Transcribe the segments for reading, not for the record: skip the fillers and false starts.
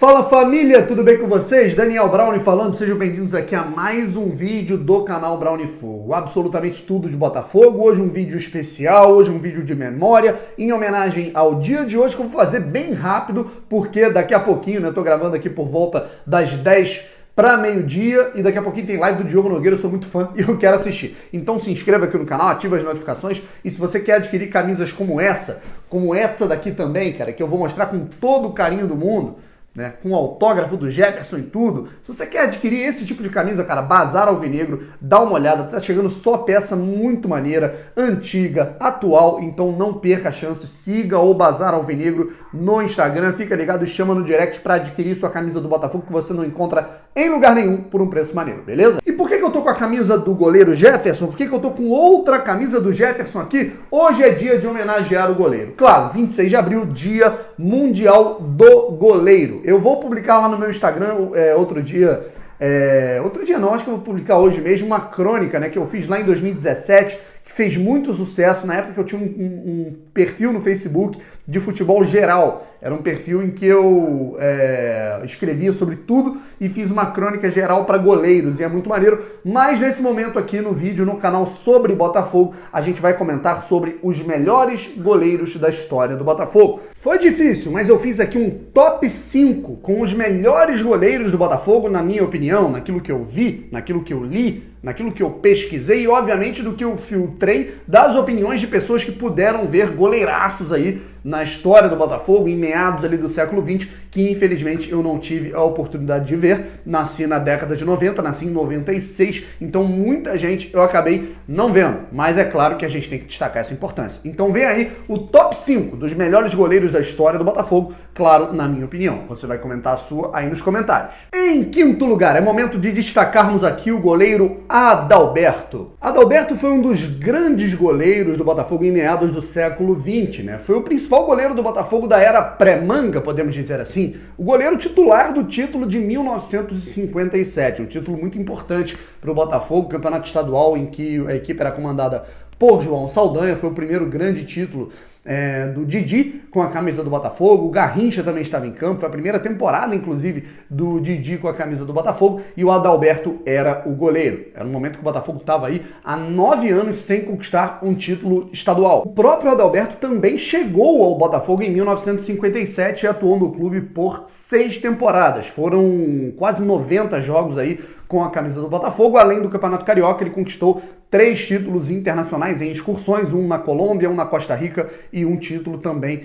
Fala família, tudo bem com vocês? Daniel Brownie falando, sejam bem-vindos aqui a mais um vídeo do canal Brownie Fogo. Absolutamente tudo de Botafogo, hoje um vídeo especial, hoje um vídeo de memória, em homenagem ao dia de hoje, que eu vou fazer bem rápido, porque daqui a pouquinho, né, eu tô gravando aqui por volta das 10 para meio-dia e daqui a pouquinho tem live do Diogo Nogueira, eu sou muito fã e eu quero assistir. Então se inscreva aqui no canal, ativa as notificações e se você quer adquirir camisas como essa daqui também, cara, que eu vou mostrar com todo o carinho do mundo, né, com o autógrafo do Jefferson e tudo. Se você quer adquirir esse tipo de camisa, cara, Bazar Alvinegro, dá uma olhada, tá chegando só peça muito maneira, antiga, atual, então não perca a chance, siga o Bazar Alvinegro no Instagram, fica ligado e chama no direct para adquirir sua camisa do Botafogo que você não encontra em lugar nenhum por um preço maneiro, beleza? E por que eu tô com a camisa do goleiro Jefferson? Por que eu tô com outra camisa do Jefferson aqui? Hoje é dia de homenagear o goleiro. Claro, 26 de abril, dia mundial do goleiro. Eu vou publicar lá no meu Instagram outro dia não, acho que eu vou publicar hoje mesmo, uma crônica, né, que eu fiz lá em 2017, que fez muito sucesso. Na época que eu tinha um perfil no Facebook de futebol geral. Era um perfil em que eu escrevia sobre tudo e fiz uma crônica geral para goleiros, e é muito maneiro. Mas nesse momento aqui no vídeo, no canal sobre Botafogo, a gente vai comentar sobre os melhores goleiros da história do Botafogo. Foi difícil, mas eu fiz aqui um top 5 com os melhores goleiros do Botafogo, na minha opinião, naquilo que eu vi, naquilo que eu li, naquilo que eu pesquisei e, obviamente, do que eu filtrei das opiniões de pessoas que puderam ver goleiraços aí na história do Botafogo, em meados ali do século XX, que infelizmente eu não tive a oportunidade de ver. Nasci na década de 90, nasci em 96, então muita gente eu acabei não vendo. Mas é claro que a gente tem que destacar essa importância. Então vem aí o top 5 dos melhores goleiros da história do Botafogo, claro, na minha opinião. Você vai comentar a sua aí nos comentários. Em quinto lugar, é momento de destacarmos aqui o goleiro Adalberto. Adalberto foi um dos grandes goleiros do Botafogo em meados do século XX, né? Foi o principal goleiro do Botafogo da era pré-manga, podemos dizer assim, o goleiro titular do título de 1957, um título muito importante para o Botafogo, campeonato estadual em que a equipe era comandada por João Saldanha, foi o primeiro grande título do Didi com a camisa do Botafogo. O Garrincha também estava em campo, foi a primeira temporada, inclusive, do Didi com a camisa do Botafogo, e o Adalberto era o goleiro. Era um momento que o Botafogo estava aí há 9 anos sem conquistar um título estadual. O próprio Adalberto também chegou ao Botafogo em 1957 e atuou no clube por 6 temporadas. Foram quase 90 jogos aí com a camisa do Botafogo. Além do Campeonato Carioca, ele conquistou 3 títulos internacionais em excursões, um na Colômbia, um na Costa Rica e um título também,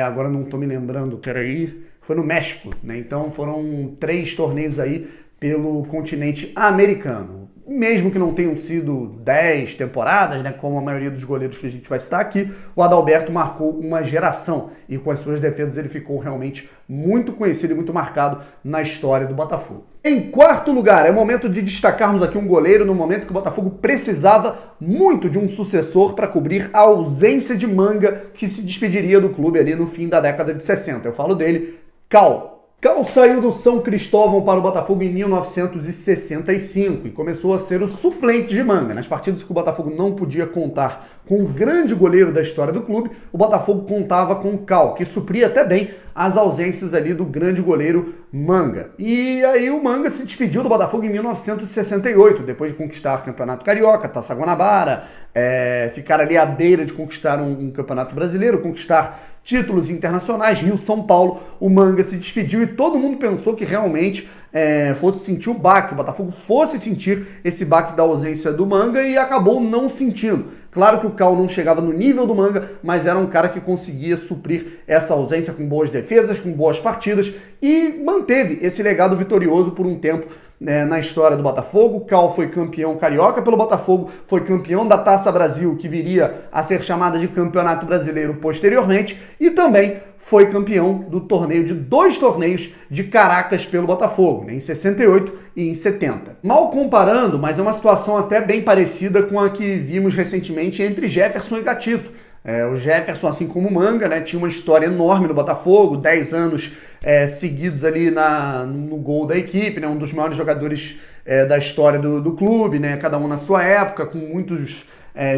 agora não estou me lembrando, peraí, foi no México, né? Então foram 3 torneios aí pelo continente americano. Mesmo que não tenham sido 10 temporadas, né, como a maioria dos goleiros que a gente vai citar aqui, o Adalberto marcou uma geração e com as suas defesas ele ficou realmente muito conhecido e muito marcado na história do Botafogo. Em quarto lugar, é momento de destacarmos aqui um goleiro no momento que o Botafogo precisava muito de um sucessor para cobrir a ausência de Manga, que se despediria do clube ali no fim da década de 60. Eu falo dele, Cal. Cal saiu do São Cristóvão para o Botafogo em 1965 e começou a ser o suplente de Manga. Nas partidas que o Botafogo não podia contar com o grande goleiro da história do clube, o Botafogo contava com o Cal, que supria até bem as ausências ali do grande goleiro Manga. E aí o Manga se despediu do Botafogo em 1968, depois de conquistar o Campeonato Carioca, Taça Guanabara, ficar ali à beira de conquistar um Campeonato Brasileiro, conquistar títulos internacionais, Rio-São Paulo. O Manga se despediu e todo mundo pensou que realmente fosse sentir o baque, o Botafogo fosse sentir esse baque da ausência do Manga e acabou não sentindo. Claro que o Cal não chegava no nível do Manga, mas era um cara que conseguia suprir essa ausência com boas defesas, com boas partidas e manteve esse legado vitorioso por um tempo na história do Botafogo. O Cal foi campeão carioca pelo Botafogo, foi campeão da Taça Brasil, que viria a ser chamada de Campeonato Brasileiro posteriormente, e também foi campeão do torneio de 2 torneios de Caracas pelo Botafogo, em 68 e em 70. Mal comparando, mas é uma situação até bem parecida com a que vimos recentemente entre Jefferson e Gatito. O Jefferson, assim como o Manga, né, tinha uma história enorme no Botafogo, 10 anos seguidos ali no gol da equipe, né, um dos maiores jogadores da história do clube, né, cada um na sua época, com muitos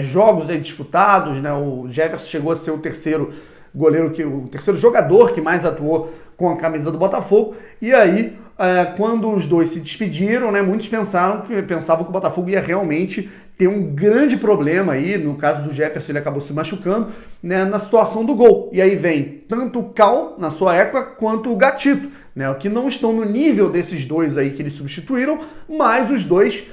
jogos aí disputados, né, o Jefferson chegou a ser o terceiro goleiro, o terceiro jogador que mais atuou com a camisa do Botafogo, e aí quando os dois se despediram, né, muitos pensavam que o Botafogo ia realmente ter um grande problema aí, no caso do Jefferson ele acabou se machucando, né, na situação do gol. E aí vem tanto o Cal, na sua época, quanto o Gatito, né, que não estão no nível desses dois aí que eles substituíram, mas os dois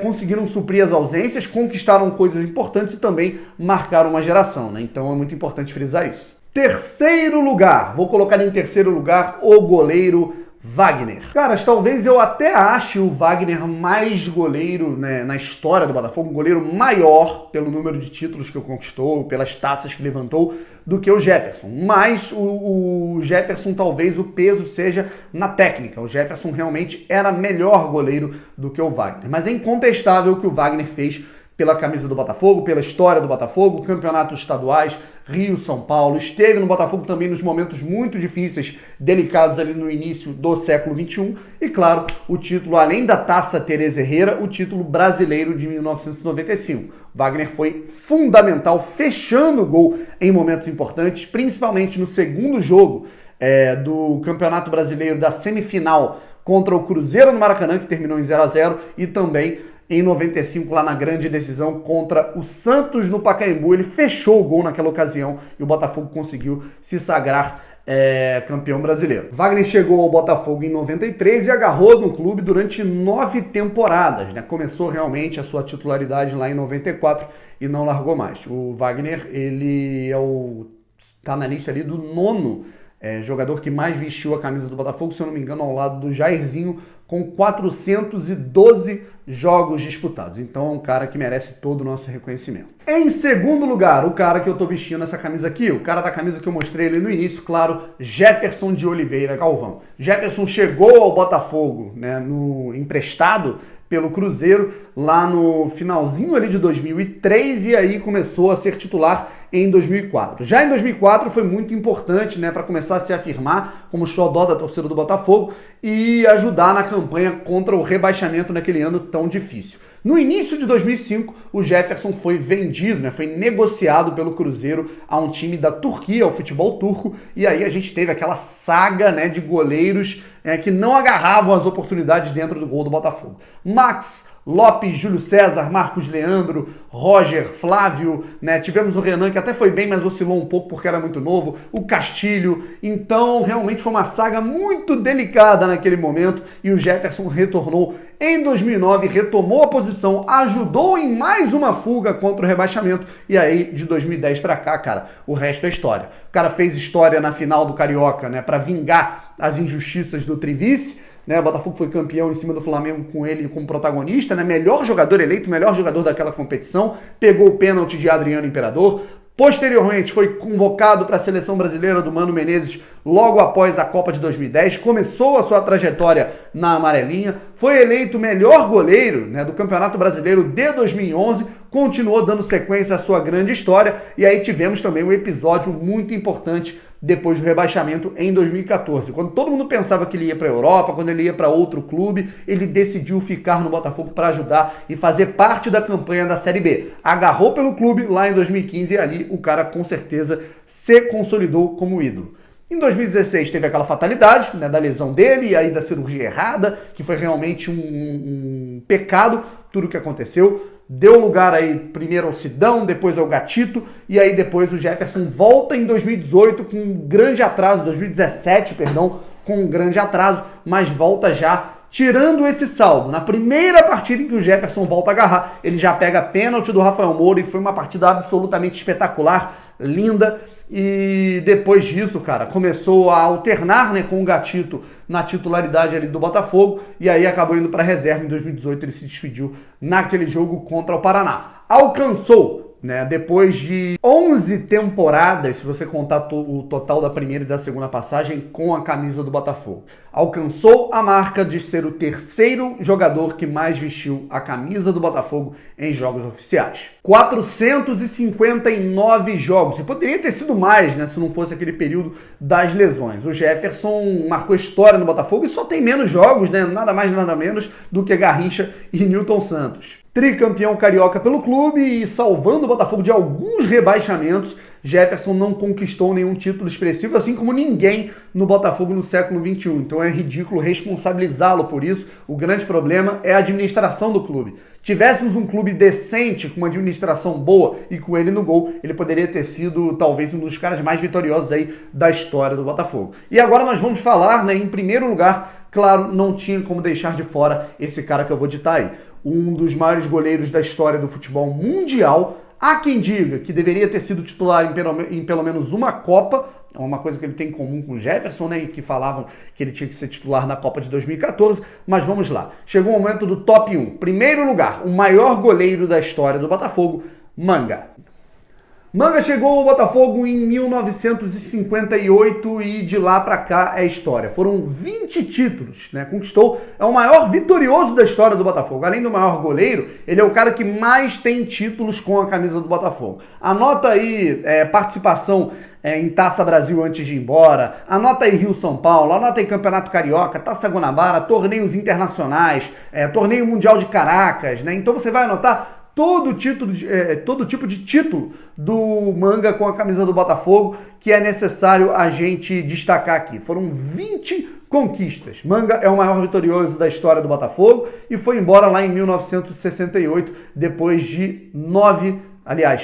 conseguiram suprir as ausências, conquistaram coisas importantes e também marcaram uma geração, né? Então é muito importante frisar isso. Terceiro lugar, vou colocar em terceiro lugar o goleiro Wagner. Caras, talvez eu até ache o Wagner mais goleiro, né, na história do Botafogo, um goleiro maior pelo número de títulos que conquistou, pelas taças que levantou, do que o Jefferson. Mas o Jefferson, talvez o peso seja na técnica. O Jefferson realmente era melhor goleiro do que o Wagner. Mas é incontestável o que o Wagner fez pela camisa do Botafogo, pela história do Botafogo, campeonatos estaduais, Rio, São Paulo, esteve no Botafogo também nos momentos muito difíceis, delicados ali no início do século XXI, e claro, o título, além da Taça Teresa Herrera, o título brasileiro de 1995. Wagner foi fundamental, fechando o gol em momentos importantes, principalmente no segundo jogo do Campeonato Brasileiro da semifinal contra o Cruzeiro no Maracanã, que terminou em 0-0, e também em 95, lá na grande decisão contra o Santos no Pacaembu. Ele fechou o gol naquela ocasião e o Botafogo conseguiu se sagrar campeão brasileiro. Wagner chegou ao Botafogo em 93 e agarrou no clube durante 9 temporadas, né? Começou realmente a sua titularidade lá em 94 e não largou mais. O Wagner, ele tá na lista ali do 9º jogador que mais vestiu a camisa do Botafogo, se eu não me engano, ao lado do Jairzinho, com 412 jogos disputados. Então é um cara que merece todo o nosso reconhecimento. Em segundo lugar, o cara que eu tô vestindo essa camisa aqui, o cara da camisa que eu mostrei ali no início, claro, Jefferson de Oliveira Galvão. Jefferson chegou ao Botafogo, né, emprestado pelo Cruzeiro lá no finalzinho ali de 2003 e aí começou a ser titular em 2004. Já em 2004 foi muito importante, né, para começar a se afirmar como xodó da torcida do Botafogo e ajudar na campanha contra o rebaixamento naquele ano tão difícil. No início de 2005, o Jefferson foi vendido, né, foi negociado pelo Cruzeiro a um time da Turquia, ao futebol turco, e aí a gente teve aquela saga, né, de goleiros que não agarravam as oportunidades dentro do gol do Botafogo. Max, Lopes, Júlio César, Marcos Leandro, Roger, Flávio, né? Tivemos o Renan, que até foi bem, mas oscilou um pouco porque era muito novo, o Castilho. Então, realmente foi uma saga muito delicada naquele momento e o Jefferson retornou em 2009, retomou a posição, ajudou em mais uma fuga contra o rebaixamento e aí, de 2010 pra cá, cara, o resto é história. O cara fez história na final do Carioca, né? Pra vingar as injustiças do Trivice, né? O Botafogo foi campeão em cima do Flamengo com ele como protagonista, né? Melhor jogador eleito, melhor jogador daquela competição, pegou o pênalti de Adriano Imperador. Posteriormente foi convocado para a seleção brasileira do Mano Menezes logo após a Copa de 2010, começou a sua trajetória na amarelinha, foi eleito melhor goleiro, né, do Campeonato Brasileiro de 2011, continuou dando sequência à sua grande história e aí tivemos também um episódio muito importante depois do rebaixamento em 2014. Quando todo mundo pensava que ele ia para a Europa, quando ele ia para outro clube, ele decidiu ficar no Botafogo para ajudar e fazer parte da campanha da Série B. Agarrou pelo clube lá em 2015 e ali o cara com certeza se consolidou como ídolo. Em 2016 teve aquela fatalidade, né, da lesão dele e aí da cirurgia errada, que foi realmente um pecado, tudo que aconteceu. Deu lugar aí primeiro ao Sidão, depois ao Gatito, e aí depois o Jefferson volta em 2018 com um grande atraso, 2017, perdão, com um grande atraso, mas volta já tirando esse saldo. Na primeira partida em que o Jefferson volta a agarrar, ele já pega pênalti do Rafael Moura e foi uma partida absolutamente espetacular, linda, e depois disso, cara, começou a alternar, né, com o Gatito na titularidade ali do Botafogo, e aí acabou indo para a reserva. Em 2018 ele se despediu naquele jogo contra o Paraná. Alcançou, né, depois de 11 temporadas, se você contar o total da primeira e da segunda passagem com a camisa do Botafogo, alcançou a marca de ser o terceiro jogador que mais vestiu a camisa do Botafogo em jogos oficiais. 459 jogos, e poderia ter sido mais, né, se não fosse aquele período das lesões. O Jefferson marcou história no Botafogo e só tem menos jogos, né, nada mais nada menos do que Garrincha e Nilton Santos. Tricampeão carioca pelo clube e salvando o Botafogo de alguns rebaixamentos, Jefferson não conquistou nenhum título expressivo, assim como ninguém no Botafogo no século XXI. Então é ridículo responsabilizá-lo por isso. O grande problema é a administração do clube. Tivéssemos um clube decente, com uma administração boa e com ele no gol, ele poderia ter sido talvez um dos caras mais vitoriosos aí da história do Botafogo. E agora nós vamos falar, né, em primeiro lugar, claro, não tinha como deixar de fora esse cara que eu vou ditar aí. Um dos maiores goleiros da história do futebol mundial. Há quem diga que deveria ter sido titular em pelo menos uma Copa, é uma coisa que ele tem em comum com o Jefferson, né, e que falavam que ele tinha que ser titular na Copa de 2014, mas vamos lá. Chegou o momento do top 1. Primeiro lugar, o maior goleiro da história do Botafogo, Manga. Manga chegou ao Botafogo em 1958 e de lá pra cá é história. Foram 20 títulos, né? Conquistou, é o maior vitorioso da história do Botafogo. Além do maior goleiro, ele é o cara que mais tem títulos com a camisa do Botafogo. Anota aí participação em Taça Brasil antes de ir embora, anota aí Rio-São Paulo, anota aí Campeonato Carioca, Taça Guanabara, torneios internacionais, torneio mundial de Caracas, né? Então você vai anotar todo tipo de título do Manga com a camisa do Botafogo que é necessário a gente destacar aqui. Foram 20 conquistas. Manga é o maior vitorioso da história do Botafogo e foi embora lá em 1968, depois de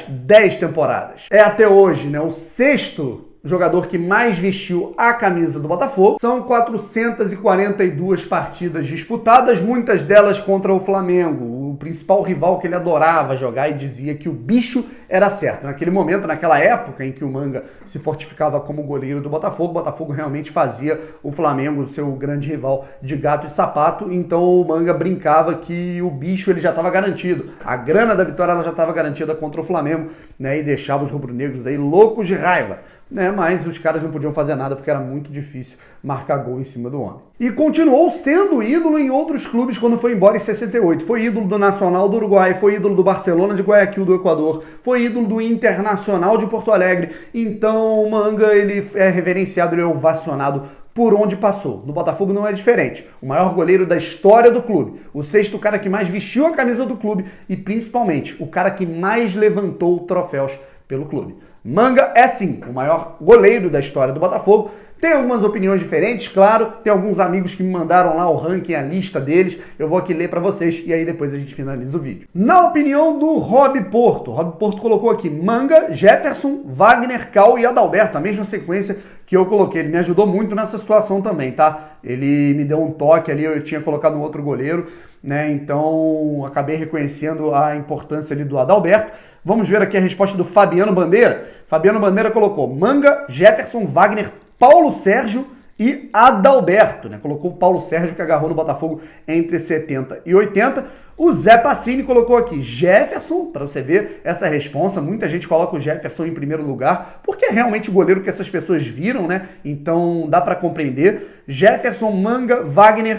10 temporadas. É até hoje, né, o sexto jogador que mais vestiu a camisa do Botafogo. São 442 partidas disputadas, muitas delas contra o Flamengo, o principal rival que ele adorava jogar e dizia que o bicho era certo. Naquele momento, naquela época em que o Manga se fortificava como goleiro do Botafogo, o Botafogo realmente fazia o Flamengo, seu grande rival, de gato e sapato, então o Manga brincava que o bicho ele já estava garantido. A grana da vitória ela já estava garantida contra o Flamengo, né, e deixava os rubro-negros aí loucos de raiva. Né, mas os caras não podiam fazer nada porque era muito difícil marcar gol em cima do homem. E continuou sendo ídolo em outros clubes quando foi embora em 68. Foi ídolo do Nacional do Uruguai, foi ídolo do Barcelona de Guayaquil do Equador, foi ídolo do Internacional de Porto Alegre. Então o Manga ele é reverenciado, ele é ovacionado por onde passou. No Botafogo não é diferente. O maior goleiro da história do clube, o sexto cara que mais vestiu a camisa do clube e principalmente o cara que mais levantou troféus pelo clube. Manga é sim o maior goleiro da história do Botafogo. Tem algumas opiniões diferentes, claro. Tem alguns amigos que me mandaram lá o ranking, a lista deles. Eu vou aqui ler para vocês e aí depois a gente finaliza o vídeo. Na opinião do Rob Porto colocou aqui Manga, Jefferson, Wagner, Cal e Adalberto, a mesma sequência que eu coloquei. Ele me ajudou muito nessa situação também, tá? Ele me deu um toque ali, eu tinha colocado um outro goleiro, né? Então acabei reconhecendo a importância ali do Adalberto. Vamos ver aqui a resposta do Fabiano Bandeira. Fabiano Bandeira colocou Manga, Jefferson, Wagner, Paulo Sérgio e Adalberto, né? Colocou o Paulo Sérgio que agarrou no Botafogo entre 70 e 80. O Zé Passini colocou aqui Jefferson, para você ver essa responsa. Muita gente coloca o Jefferson em primeiro lugar, porque é realmente o goleiro que essas pessoas viram, né? Então dá para compreender. Jefferson, Manga, Wagner,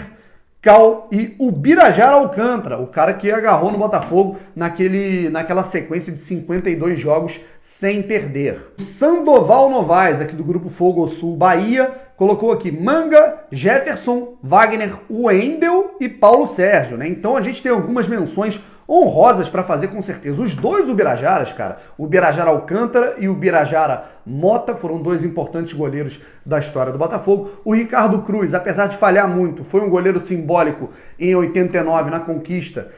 Cal e o Birajara Alcântara, o cara que agarrou no Botafogo naquela sequência de 52 jogos sem perder. Sandoval Novaes, aqui do Grupo Fogo Sul Bahia, colocou aqui Manga, Jefferson, Wagner, Wendel e Paulo Sérgio, né? Então a gente tem algumas menções honrosas para fazer com certeza. Os dois Ubirajaras, cara, o Birajara Alcântara e o Birajara Mota foram dois importantes goleiros da história do Botafogo. O Ricardo Cruz, apesar de falhar muito, foi um goleiro simbólico em 89 na conquista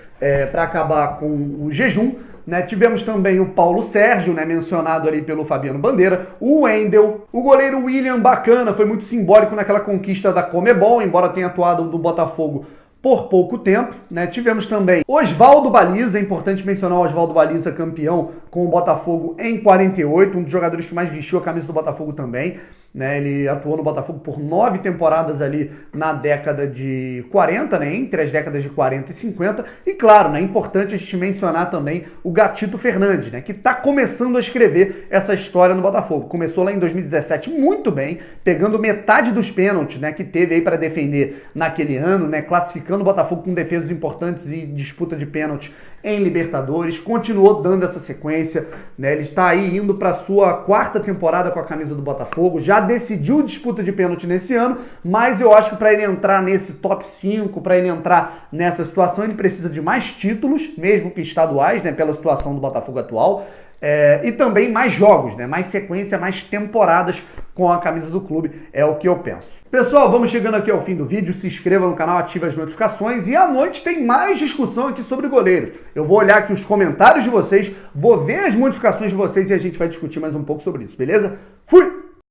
para acabar com o jejum. Né? Tivemos também o Paulo Sérgio, né, mencionado ali pelo Fabiano Bandeira, o Wendel, o goleiro William Bacana, foi muito simbólico naquela conquista da Comebol, embora tenha atuado no Botafogo por pouco tempo, né? Tivemos também Oswaldo Baliza, é importante mencionar o Oswaldo Baliza, campeão com o Botafogo em 48, um dos jogadores que mais vestiu a camisa do Botafogo também, né? Ele atuou no Botafogo por 9 temporadas ali na década de 40, né? Entre as décadas de 40 e 50, e claro, né, é importante a gente mencionar também o Gatito Fernandes, né, que está começando a escrever essa história no Botafogo. Começou lá em 2017 muito bem, pegando metade dos pênaltis, né, que teve aí para defender naquele ano, né, classificando o Botafogo com defesas importantes e disputa de pênalti em Libertadores, continuou dando essa sequência, né? Ele está aí indo para sua 4ª temporada com a camisa do Botafogo, já decidiu disputa de pênalti nesse ano, mas eu acho que para ele entrar nesse top 5, para ele entrar nessa situação, ele precisa de mais títulos, mesmo que estaduais, né, pela situação do Botafogo atual. E também mais jogos, né? Mais sequência, mais temporadas com a camisa do clube, é o que eu penso. Pessoal, vamos chegando aqui ao fim do vídeo. Se inscreva no canal, ative as notificações e à noite tem mais discussão aqui sobre goleiros. Eu vou olhar aqui os comentários de vocês, vou ver as modificações de vocês e a gente vai discutir mais um pouco sobre isso, beleza? Fui!